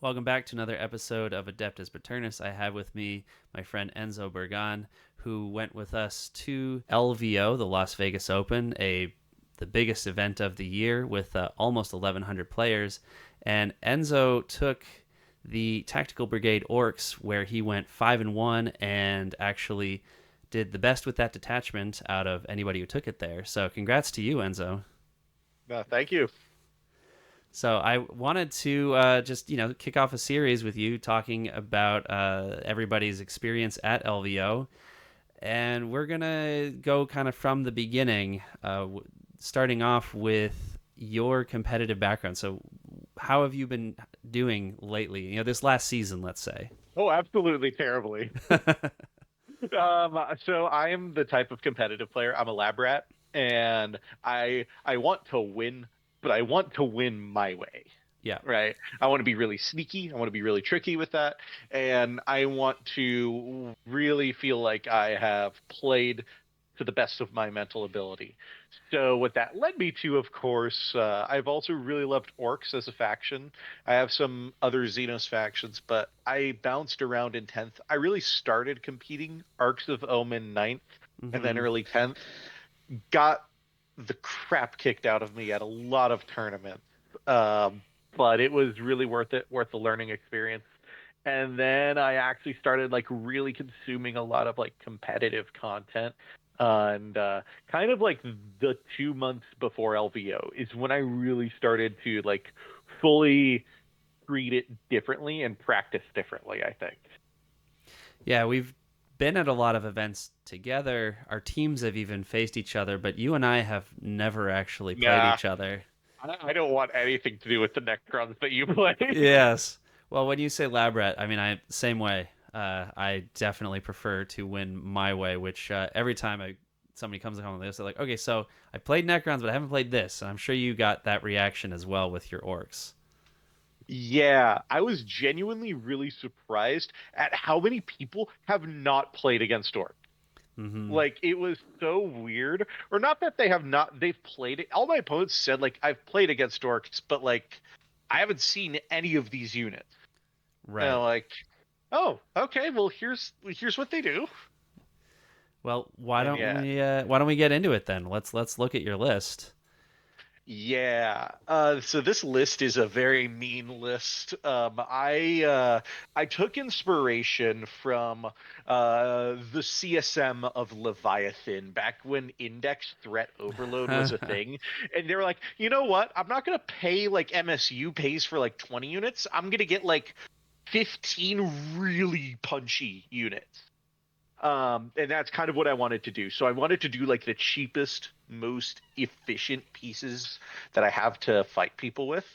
Welcome back to another episode of Adeptus Paternus. I have with me my friend Enzo Burgan, who went with us to LVO, the Las Vegas Open, the biggest event of the year with almost 1,100 players. And Enzo took the Tactical Brigade Orcs, where he went 5-1 and actually did the best with that detachment out of anybody who took it there. So congrats to you, Enzo. No, thank you. So I wanted to just kick off a series with you talking about everybody's experience at LVO, and we're gonna go kind of from the beginning, starting off with your competitive background. So how have you been doing lately? This last season, let's say. Oh, absolutely terribly. So I am the type of competitive player. I'm a lab rat, and I want to win, but I want to win my way. Yeah. Right. I want to be really sneaky. I want to be really tricky with that. And I want to really feel like I have played to the best of my mental ability. So what that led me to, of course, I've also really loved orcs as a faction. I have some other Xenos factions, but I bounced around in 10th. I really started competing Arcs of Omen ninth, and then Mm-hmm. early 10th. Got the crap kicked out of me at a lot of tournaments. Um, but it was really worth it, worth the learning experience. And then I actually started like really consuming a lot of like competitive content. And kind of like the 2 months before LVO is when I really started to like fully treat it differently and practice differently, I think. Yeah, we've been at a lot of events together. Our teams have even faced each other, but you and I have never actually played Yeah, each other. I don't want anything to do with the Necrons that you play. Yes. Well, when you say lab rat, I mean, I same way. I definitely prefer to win my way, which every time somebody comes home with this, they're like, okay, so I played Necrons, but I haven't played this. And I'm sure you got that reaction as well with your orcs. Yeah, I was genuinely really surprised at how many people have not played against Orc. Mm-hmm. Like it was so weird. Or not that they have not, they've played it. All my opponents said like I've played against Orcs, but like I haven't seen any of these units. And I'm Right. like, oh, okay, well here's what they do. Well, And yeah, why don't we get into it then? Let's look at your list. Yeah. So this list is a very mean list. I took inspiration from the CSM of Leviathan back when index threat overload was a thing, and they were like, you know what? I'm not gonna pay like MSU pays for like 20 units. I'm gonna get like 15 really punchy units. And that's kind of what I wanted to do. So I wanted to do like the cheapest, most efficient pieces that I have to fight people with.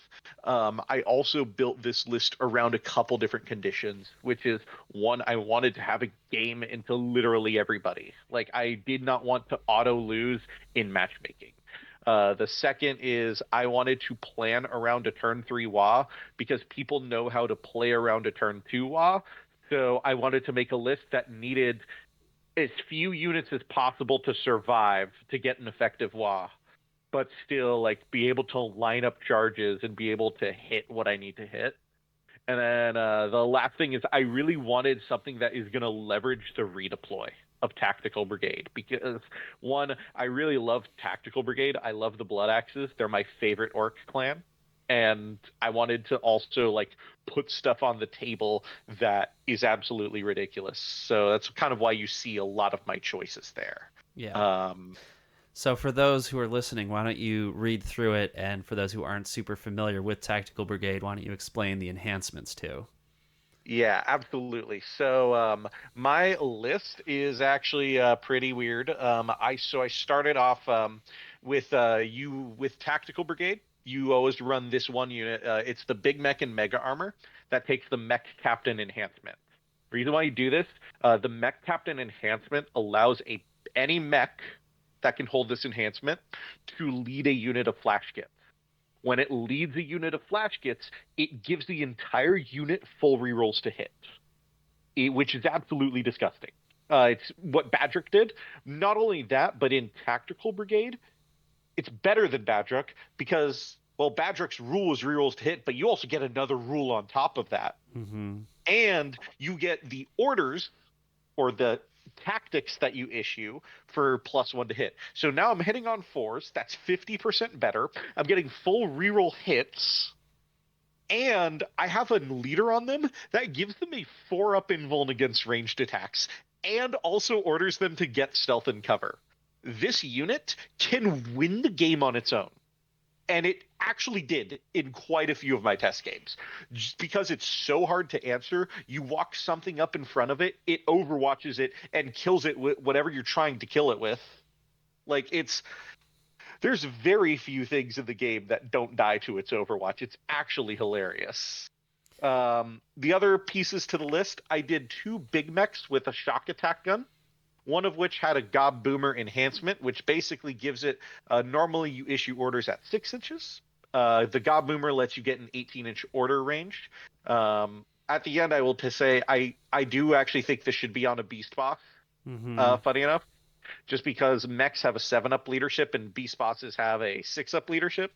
I also built this list around a couple different conditions, which is one, I wanted to have a game into literally everybody. Like I did not want to auto lose in matchmaking. The second is I wanted to plan around a turn three Wa because people know how to play around a turn two Wa. So I wanted to make a list that needed as few units as possible to survive to get an effective Wa, but still like be able to line up charges and be able to hit what I need to hit. And then the last thing is I really wanted something that is going to leverage the redeploy of Tactical Brigade because one, I really love Tactical Brigade. I love the Blood Axes. They're my favorite orc clan. And I wanted to also like put stuff on the table that is absolutely ridiculous. So that's kind of why you see a lot of my choices there. Yeah. Um, So for those who are listening, why don't you read through it? And for those who aren't super familiar with Tactical Brigade, why don't you explain the enhancements too? Yeah, absolutely. So my list is actually pretty weird. I started off with Tactical Brigade. You always run this one unit. It's the Big Mech and Mega Armor that takes the Mech Captain enhancement. Reason why you do this, the Mech Captain enhancement allows a any mech that can hold this enhancement to lead a unit of flash kits. When it leads a unit of flash kits, it gives the entire unit full rerolls to hit, which is absolutely disgusting. It's what Badrick did. Not only that, but in Tactical Brigade, it's better than Badrick because Well, Badrick's rule is rerolls to hit, but you also get another rule on top of that. Mm-hmm. And you get the orders or the tactics that you issue for +1 to hit. So now I'm hitting on 4s. That's 50% better. I'm getting full reroll hits. And I have a leader on them that gives them a 4-up invuln against ranged attacks and also orders them to get stealth and cover. This unit can win the game on its own. And it actually did in quite a few of my test games. Just because it's so hard to answer, you walk something up in front of it, it overwatches it and kills it with whatever you're trying to kill it with. Like, there's very few things in the game that don't die to its overwatch. It's actually hilarious. The other pieces to the list, I did 2 big mechs with a shock attack gun. One of which had a Gob Boomer enhancement, which basically gives it, normally you issue orders at 6 inches. The Gob Boomer lets you get an 18-inch order range. At the end, I will to say, I do actually think this should be on a Beast Boss, Mm-hmm. funny enough, just because mechs have a 7-up leadership and Beast Bosses have a 6-up leadership.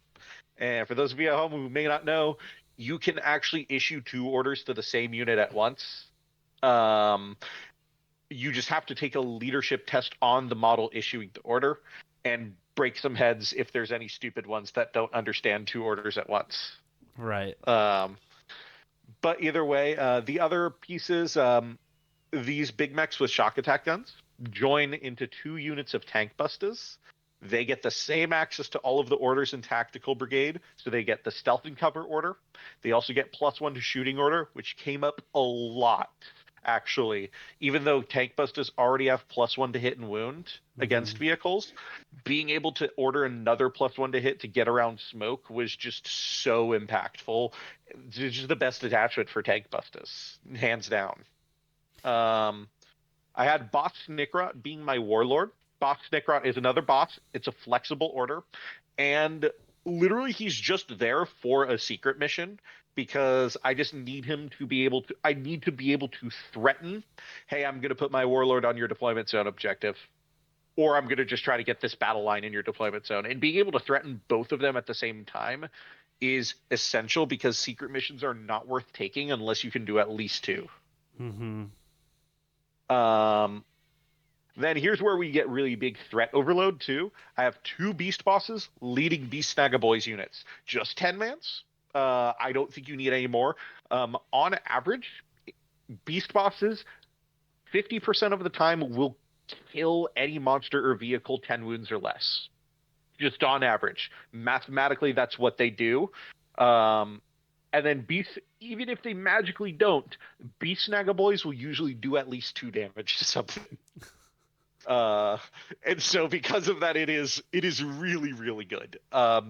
And for those of you at home who may not know, you can actually issue 2 orders to the same unit at once. Um, you just have to take a leadership test on the model issuing the order and break some heads if there's any stupid ones that don't understand 2 orders at once. Right. But either way, the other pieces, these big mechs with shock attack guns join into 2 units of tank busters. They get the same access to all of the orders in Tactical Brigade, so they get the stealth and cover order. They also get +1 to shooting order, which came up a lot, actually. Even though tank busters already have +1 to hit and wound against Mm-hmm. vehicles, being able to order another +1 to hit to get around smoke was just so impactful. It's just the best attachment for tank busters, hands down. Um, I had Boss Snickrot being my warlord. Boss Snickrot is another boss. It's a flexible order. And literally, he's just there for a secret mission because I just need him to be able to. I need to be able to threaten, hey, I'm going to put my warlord on your deployment zone objective. Or I'm going to just try to get this battle line in your deployment zone. And being able to threaten both of them at the same time is essential because secret missions are not worth taking unless you can do at least 2. Mm-hmm. Um, Then here's where we get really big threat overload too. I have 2 beast bosses leading beast snagaboys units. Just 10 mans. I don't think you need any more. On average, beast bosses 50% of the time will kill any monster or vehicle 10 wounds or less. Just on average. Mathematically, that's what they do. Um, and then beast, even if they magically don't, beast snagaboys will usually do at least 2 damage to something. Uh, and so because of that, it is really good.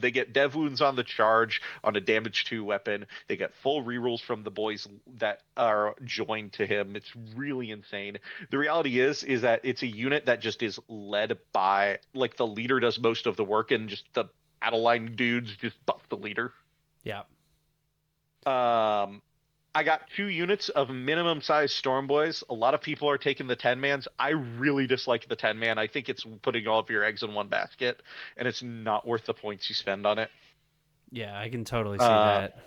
They get dev wounds on the charge on a damage 2 weapon. They get full rerolls from the boys that are joined to him. It's really insane. The reality is that it's a unit that just is led by, like, the leader does most of the work and just the battle line dudes just buff the leader. Yeah. Um, I got 2 units of minimum size Storm Boys. A lot of people are taking the 10 mans. I really dislike the 10 man. I think it's putting all of your eggs in one basket, and it's not worth the points you spend on it. Yeah, I can totally see Uh, that.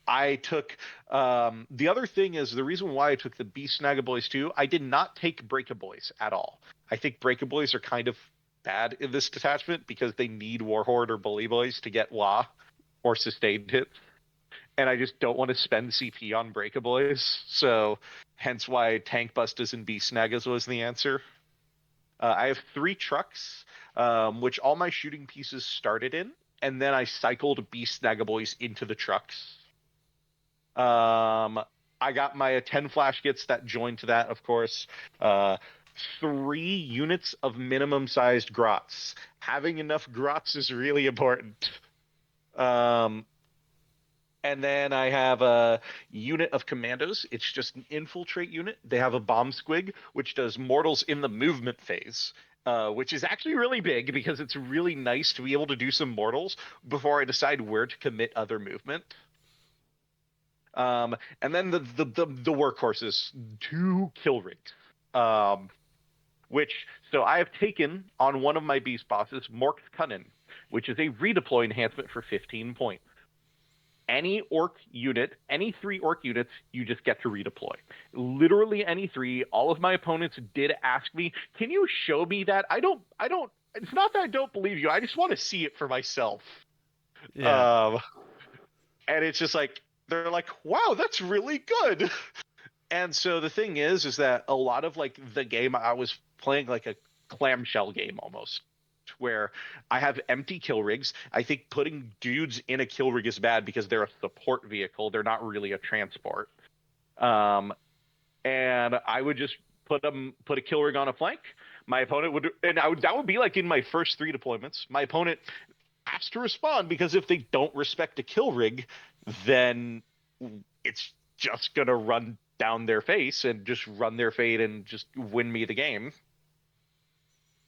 I took the other thing is the reason why I took the Beast Snagaboys too. I did not take Breakaboys at all. I think Breakaboys are kind of bad in this detachment because they need Warhorde or Bully Boys to get WA or sustained hits. And I just don't want to spend CP on Breakaboys. So hence why Tank Busters and Beast Snagas was the answer. I have 3 trucks, which all my shooting pieces started in, and then I cycled Beast Snagaboys into the trucks. I got my 10 flash kits that joined to that, of course. Uh, 3 units of minimum sized grots. Having enough grots is really important. Um, And then I have a unit of commandos. It's just an infiltrate unit. They have a bomb squig, which does mortals in the movement phase, which is actually really big because it's really nice to be able to do some mortals before I decide where to commit other movement. And then the workhorses, 2 kill rigs. Which so I have taken on one of my beast bosses, Mork Cunnin. which is a redeploy enhancement for 15 points. Any orc unit, any 3 orc units, you just get to redeploy. Literally any 3. All of my opponents did ask me, "Can you show me that?" I don't. It's not that I don't believe you. I just want to see it for myself. Yeah. And it's just like they're like, "Wow, that's really good." And so the thing is that a lot of like the game I was playing like a clamshell game almost, where I have empty kill rigs. I think putting dudes in a kill rig is bad because they're a support vehicle. They're not really a transport. And I would just put a kill rig on a flank. My opponent would, that would be like in my first 3 deployments. My opponent has to respond because if they don't respect a kill rig, then it's just gonna run down their face and just run their fade and just win me the game.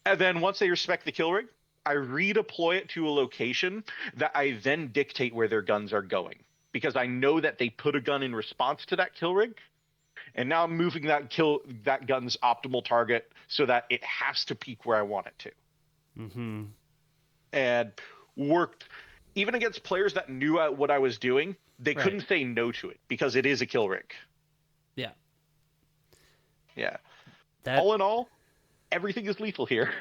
And then once they respect the kill rig, I redeploy it to a location that I then dictate where their guns are going. Because I know that they put a gun in response to that kill rig, and now I'm moving that gun's optimal target so that it has to peak where I want it to. Mm-hmm. And worked even against players that knew what I was doing. They Right. couldn't say no to it because it is a kill rig. Yeah. Yeah. That. All in all, everything is lethal here.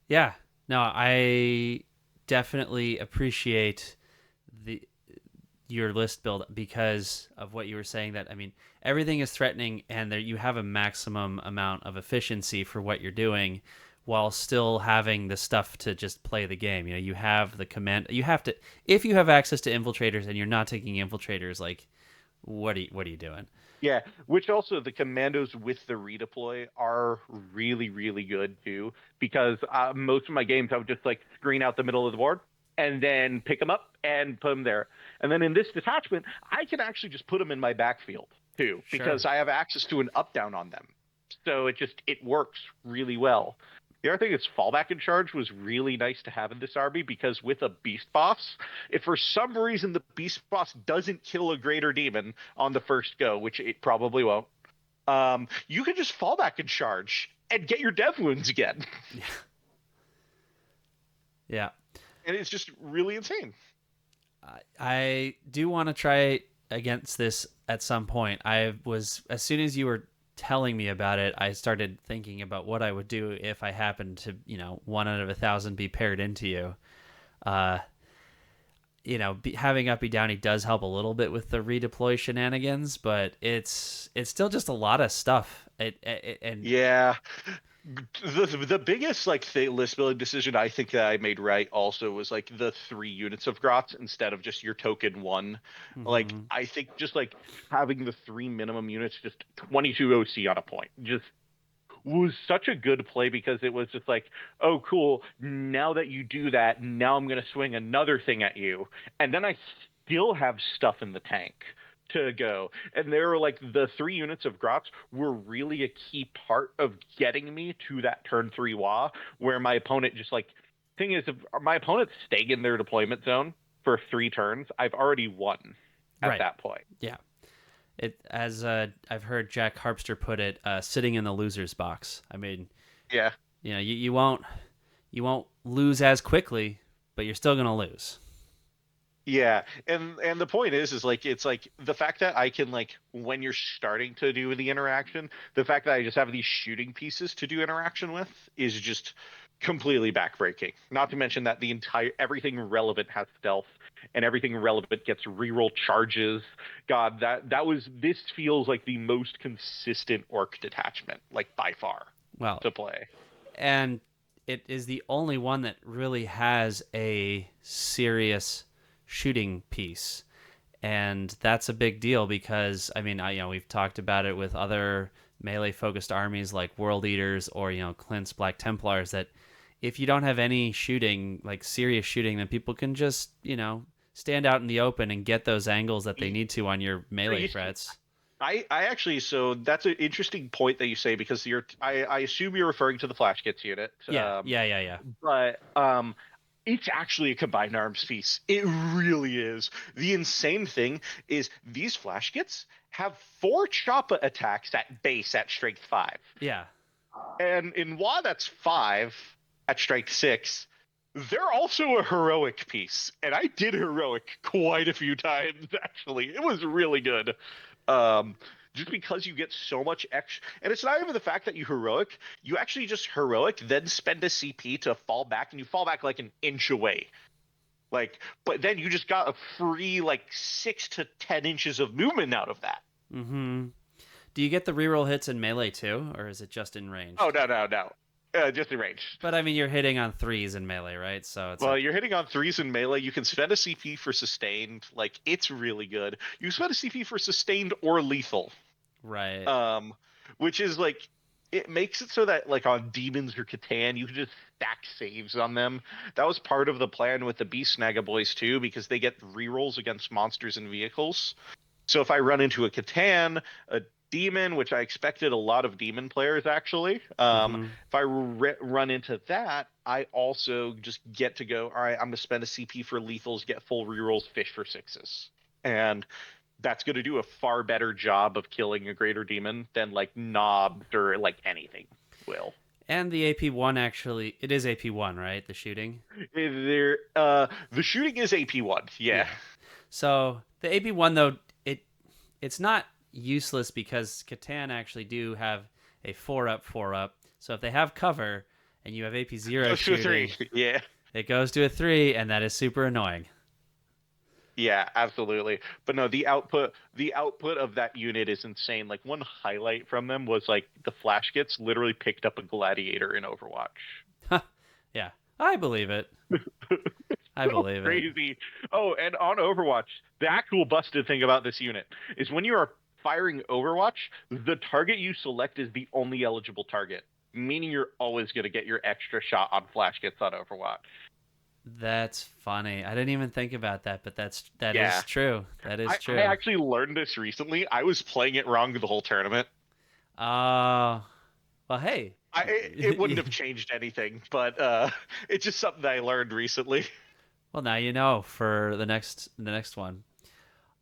Yeah. No, I definitely appreciate the your list build because of what you were saying. That, I mean, everything is threatening, and there you have a maximum amount of efficiency for what you're doing, while still having the stuff to just play the game. You know, you have the command. You have to, if you have access to infiltrators and you're not taking infiltrators, like, what are you doing? Yeah, which also the commandos with the redeploy are really, really good too. Because most of my games, I would just like screen out the middle of the board and then pick them up and put them there. And then in this detachment, I can actually just put them in my backfield too, Sure. because I have access to an up down on them. So it works really well. The other thing is fallback in charge was really nice to have in this army because with a beast boss, if for some reason the beast boss doesn't kill a greater demon on the first go, which it probably won't, you can just fall back in charge and get your dev wounds again. Yeah. Yeah. And it's just really insane. I do want to try against this at some point. I was, as soon as you were telling me about it, I started thinking about what I would do if I happened to, 1 out of 1,000 be paired into you. Uh, having Uppy Downy does help a little bit with the redeploy shenanigans, but it's still just a lot of stuff. And Yeah. The biggest like list building decision I think that I made right also was like the 3 units of grots instead of just your token 1. Like mhm. I think just like having the 3 minimum units, just 22 OC on a point, just was such a good play because it was just like, oh cool, now that you do that, now I'm gonna swing another thing at you, and then I still have stuff in the tank to go. And there were like the 3 units of grots were really a key part of getting me to that turn 3 Wa, where my opponent just like, thing is, if my opponent's staying in their deployment zone for 3 turns, I've already won at Right. that point. Yeah. It, as I've heard Jack Harpster put it, sitting in the loser's box. I mean, Yeah. you won't lose as quickly, but you're still gonna lose. Yeah, and the point is like it's like the fact that I can like when you're starting to do the interaction, the fact that I just have these shooting pieces to do interaction with is just completely backbreaking. Not to mention that the entire everything relevant has stealth and everything relevant gets reroll charges. God, this feels like the most consistent orc detachment, like by far, Well, to play. and it is the only one that really has a serious shooting piece, and that's a big deal because, I mean, we've talked about it with other melee focused armies like World Eaters or Clint's Black Templars, that if you don't have any shooting, like serious shooting, then people can just stand out in the open and get those angles that they need to on your melee threats. I actually, so that's an interesting point that you say because I assume you're referring to the Flash Kits unit. Yeah, yeah, yeah, yeah. But it's actually a combined arms piece. It really is. The insane thing is these Flash Kits have 4 Choppa attacks at base at strength 5. Yeah. And in WoW, that's 5 at strength 6. They're also a heroic piece, and I did heroic quite a few times actually. It was really good. Um, just because you get so much extra, and it's not even the fact that you heroic. You actually just heroic, then spend a CP to fall back, and you fall back like an inch away. Like, but then you just got a free like 6 to 10 inches of movement out of that. Mm-hmm. Do you get the reroll hits in melee too, or is it just in Oh ranged? no no no, just in range. But I mean, you're hitting on threes in melee, right? So it's Well, like, you're hitting on threes in melee. You can spend a CP for sustained. Like, it's really good. You spend a CP for sustained or lethal. right. Um, which is like, it makes it so that like on demons or Catan, you can just stack saves on them. That was part of the plan with the Beast Snaga boys too, because they get rerolls against monsters and vehicles. So if I run into a Catan, a demon, which I expected a lot of demon players actually, Mm-hmm. if I run into that, I also just get to go, all right, I'm going to spend a CP for lethals, get full rerolls, fish for sixes. And that's going to do a far better job of killing a greater demon than like knobs or like anything will. And the AP1 actually, it is AP1, right? The shooting. The shooting is AP1, yeah. Yeah. So the AP1 though, it's not useless because Catan actually do have a 4-up, 4-up. So if they have cover and you have AP0 Goes to a three, shooting, yeah. it goes to a 3, and that is super annoying. Yeah, absolutely. But no, the output of that unit is insane. Like one highlight from them was like the Flash Gitz literally picked up a gladiator in Overwatch. Yeah, I believe it. I So believe it. crazy. Oh, and on Overwatch, the actual busted thing about this unit is when you are firing Overwatch, the target you select is the only eligible target, meaning you're always going to get your extra shot on Flash Gitz on Overwatch. That's funny. I didn't even think about that, but that is Yeah. true. That is I true. actually learned this recently. I was playing it wrong the whole tournament. Uh, well, hey. It wouldn't have changed anything, but it's just something that I learned recently. Well, now you know for the next one.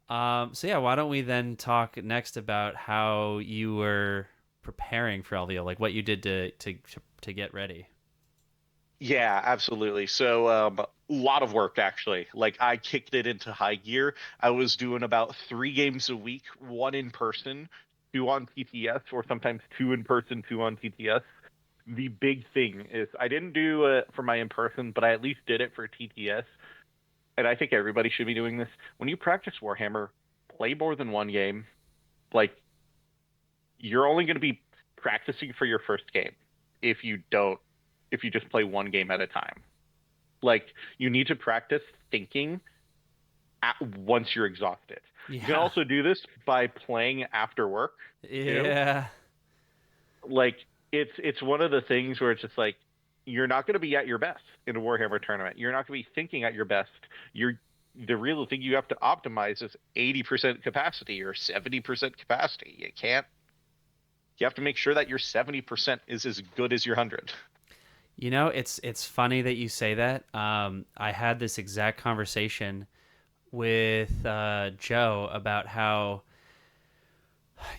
So yeah, why don't we then talk next about how you were preparing for LVO, like what you did to get ready. Yeah, absolutely. So, a lot of work actually. Like I kicked it into high gear. I was doing about 3 games a week, one in person, two on TTS, or sometimes two in person, two on TTS. The big thing is I didn't do it for my in person, but I at least did it for TTS. And I think everybody should be doing this. When you practice Warhammer, play more than one game. Like you're only going to be practicing for your first game if you don't if you just play one game at a time. Like you need to practice thinking once you're exhausted. You can Yeah. also do this by playing after work too. Yeah. Like it's one of the things where it's just like you're not going to be at your best in a Warhammer tournament. You're not going to be thinking at your best. You're The real thing you have to optimize is 80% capacity or 70% capacity. You have to make sure that your 70% is as good as your 100. You know, it's funny that you say that. I had this exact conversation with Joe about how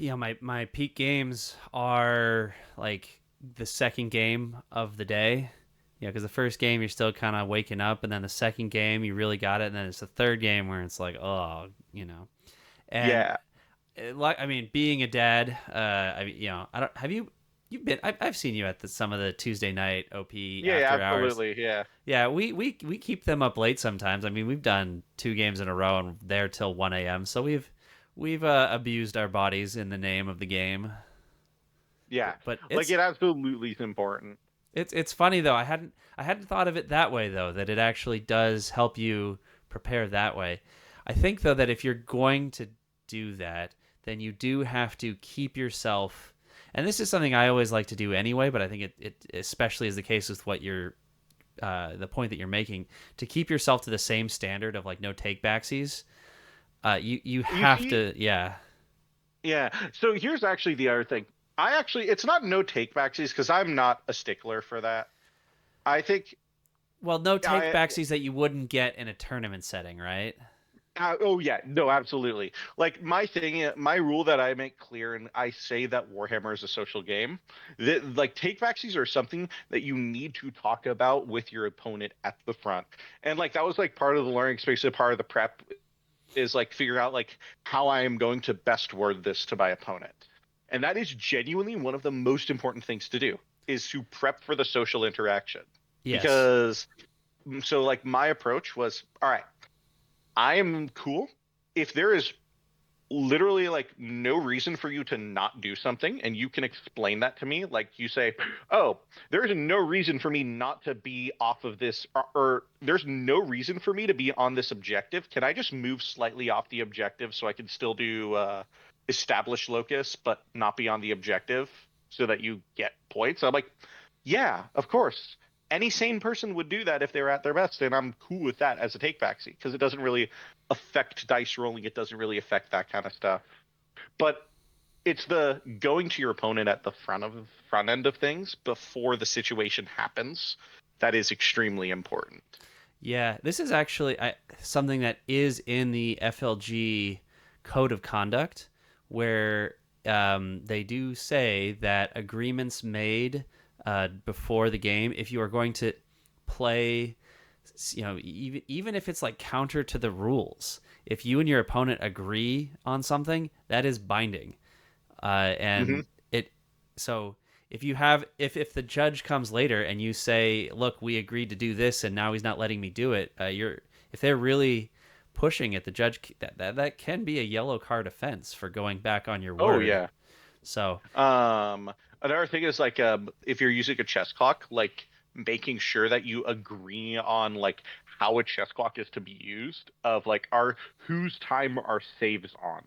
my peak games are like the second game of the day. Because the first game you're still kind of waking up, and then the second game you really got it, and then it's the third game where it's like, oh, and Yeah. like I mean, being a dad, I don't have you've been I've seen you at some of the Tuesday night OP Yeah, after hours. absolutely. Yeah. Yeah, we keep them up late sometimes. I mean, we've done 2 games in a row and there till 1 a.m. So we've abused our bodies in the name of the game. Yeah. But Like it's it absolutely is important. it's funny though. I hadn't thought of it that way though. That it actually does help you prepare that way. I think though that if you're going to do that, then you do have to keep yourself. And this is something I always like to do anyway, but I think it especially is the case with what you're the point that you're making, to keep yourself to the same standard of like no take backsies. You You have see, to, yeah. yeah. So here's actually the other thing. It's not no takebacksies because I'm not a stickler for that. I think Well, no take I backsies that you wouldn't get in a tournament setting, right? Oh yeah, no, absolutely. Like my thing, my rule that I make clear, and I say that Warhammer is a social game. That like take backsies are something that you need to talk about with your opponent at the front, and like that was like part of the learning space, and part of the prep is like figure out like how I am going to best word this to my opponent, and that is genuinely one of the most important things to do is to prep for the social interaction Yes. because so like my approach was all right. I am cool if there is literally like no reason for you to not do something and you can explain that to me like you say, oh, there's no reason for me not to be off of this, or there's no reason for me to be on this objective, can I just move slightly off the objective so I can still do establish locus but not be on the objective so that you get points? I'm like, yeah, of course, any sane person would do that if they were at their best, and I'm cool with that as a take back seat because it doesn't really affect dice rolling. It doesn't really affect that kind of stuff. But it's the going to your opponent at the front end of things before the situation happens that is extremely important. Yeah, this is actually something that is in the FLG code of conduct, where they do say that agreements made before the game, if you are going to play, even if it's like counter to the rules, if you and your opponent agree on something, that is binding. Mm-hmm. And it so if the judge comes later and you say, look, we agreed to do this and now he's not letting me do it, you're if they're really pushing it, the judge, that can be a yellow card offense for going back on your Oh word. yeah. So Um, Another thing is like if you're using a chess clock, like making sure that you agree on like how a chess clock is to be used, of like our whose time are saves on.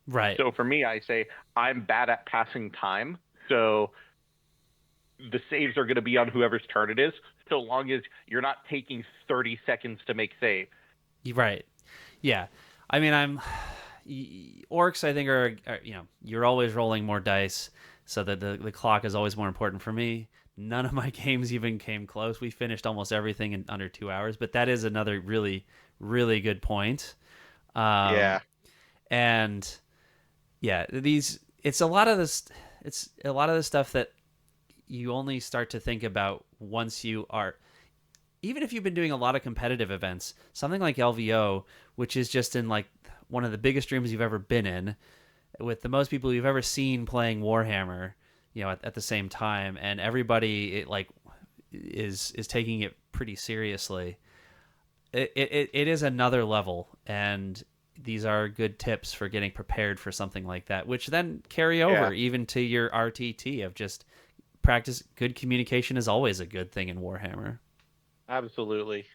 right. So for me, I say I'm bad at passing time. So the saves are going to be on whoever's turn it is, so long as you're not taking 30 seconds to make save. Right. Yeah. I mean, orcs, I think, are you're always rolling more dice, so that the clock is always more important for me. None of my games even came close. We finished almost everything in under 2 hours, but that is another really, really good point. Um, Yeah. and yeah, these it's a lot of this. It's a lot of the stuff that you only start to think about once you are, even if you've been doing a lot of competitive events, something like LVO, which is just in like one of the biggest rooms you've ever been in, with the most people you've ever seen playing Warhammer, at the same time, and everybody like is taking it pretty seriously. It is another level, and these are good tips for getting prepared for something like that, which then carry Yeah. over even to your RTT of just practice. Good communication is always a good thing in Warhammer. Absolutely.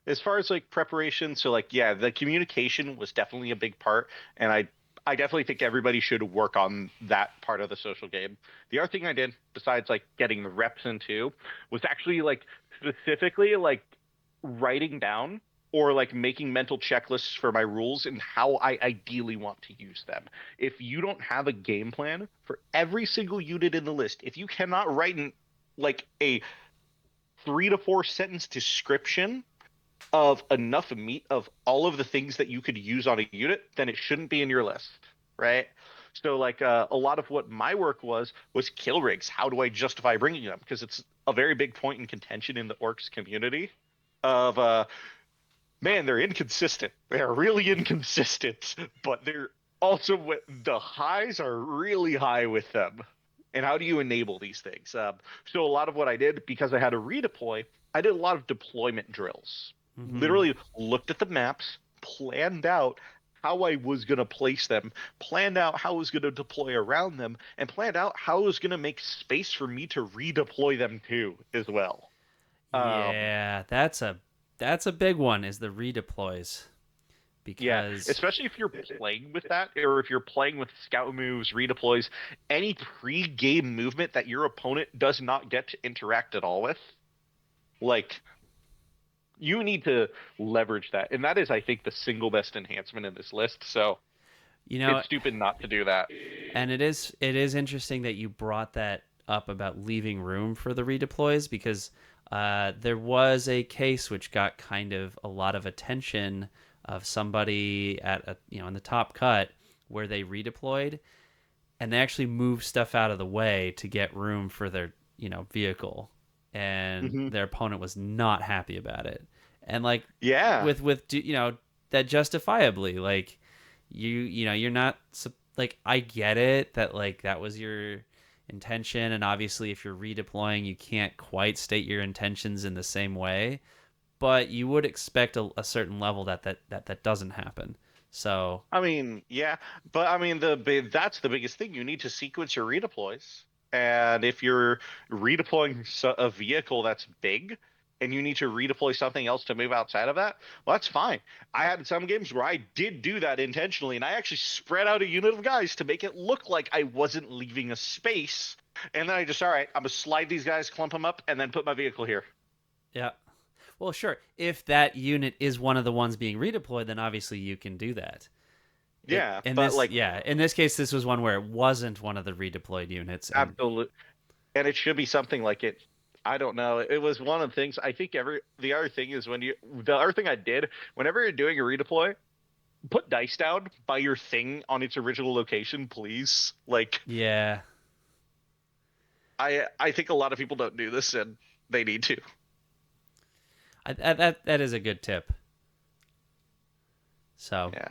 As far as like preparation, so like yeah, the communication was definitely a big part, and I definitely think everybody should work on that part of the social game. The other thing I did, besides like getting the reps into, was actually like specifically like writing down or like making mental checklists for my rules and how I ideally want to use them. If you don't have a game plan for every single unit in the list, if you cannot write like a 3 to 4 sentence description of enough meat of all of the things that you could use on a unit, then it shouldn't be in your list, right? So like a lot of what my work was kill rigs. How do I justify bringing them? Because it's a very big point in contention in the orcs community. Of man, they're inconsistent. They're really inconsistent, but they're also the highs are really high with them. And how do you enable these things? So a lot of what I did, because I had to redeploy, I did a lot of deployment drills. Mm-hmm. Literally looked at the maps, planned out how I was going to place them, planned out how I was going to deploy around them, and planned out how I was going to make space for me to redeploy them to as well. Um, Yeah, that's a big one, is the redeploys, Yeah, because especially if you're playing with that, or if you're playing with scout moves, redeploys, any pre-game movement that your opponent does not get to interact at all with, like you need to leverage that. And that is, I think, the single best enhancement in this list. So you know it's stupid not to do that. and it is interesting that you brought that up about leaving room for the redeploys, because there was a case which got kind of a lot of attention of somebody at in the top cut where they redeployed and they actually moved stuff out of the way to get room for their vehicle, and Hmm. their opponent was not happy about it. And like Yeah. with that justifiably, like you're not like, I get it that like that was your intention, and obviously if you're redeploying you can't quite state your intentions in the same way, but you would expect a certain level that doesn't happen. So I mean, yeah, but I mean that's the biggest thing. You need to sequence your redeploys. And if you're redeploying a vehicle that's big and you need to redeploy something else to move outside of that, well, that's fine. I had some games where I did do that intentionally, and I actually spread out a unit of guys to make it look like I wasn't leaving a space. And then I just, all right, I'm gonna slide these guys, clump them up, and then put my vehicle here. yeah. Well, sure. If that unit is one of the ones being redeployed, then obviously you can do that. Yeah, but like, In this case, this was one where it wasn't one of the redeployed units, and absolute, and it should be something like it. I don't know. It was one of the things. I think the other thing is the other thing I did whenever you're doing a redeploy, put dice down by your thing on its original location, please. Like, yeah, I think a lot of people don't do this, and they need to. that is a good tip. So Yeah.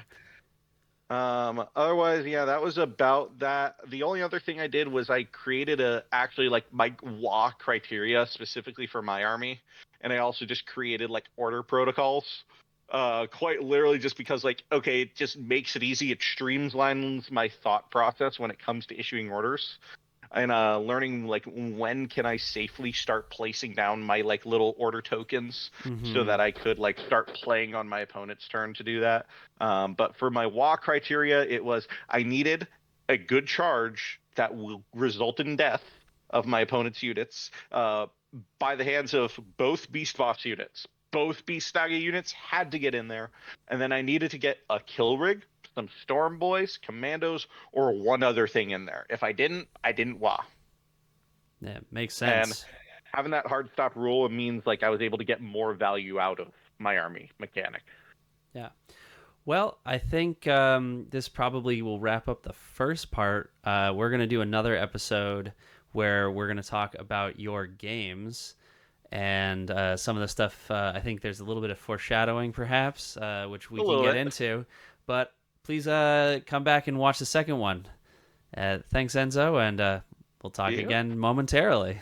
Otherwise, yeah, that was about that. The only other thing I did was I created actually like my WA criteria specifically for my army, and I also just created like order protocols. Quite literally just because like, okay, it just makes it easy. It streamlines my thought process when it comes to issuing orders, and learning like when can I safely start placing down my like little order tokens so hmm that I could like start playing on my opponent's turn to do that. But for my WA criteria, it was I needed a good charge that will result in death of my opponent's units by the hands of both Beast Boss units. Both Beast Naga units had to get in there, and then I needed to get a kill rig, some Storm Boys, Commandos, or one other thing in there. If I didn't, I didn't WA. yeah, makes And sense. having that hard stop rule means like I was able to get more value out of my army mechanic. Yeah. Well, I think this probably will wrap up the first part. We're going to do another episode where we're going to talk about your games and some of the stuff. I think there's a little bit of foreshadowing, perhaps, which we A can little get bit. into. But please come back and watch the second one. Thanks, Enzo, and we'll talk Yeah. again momentarily.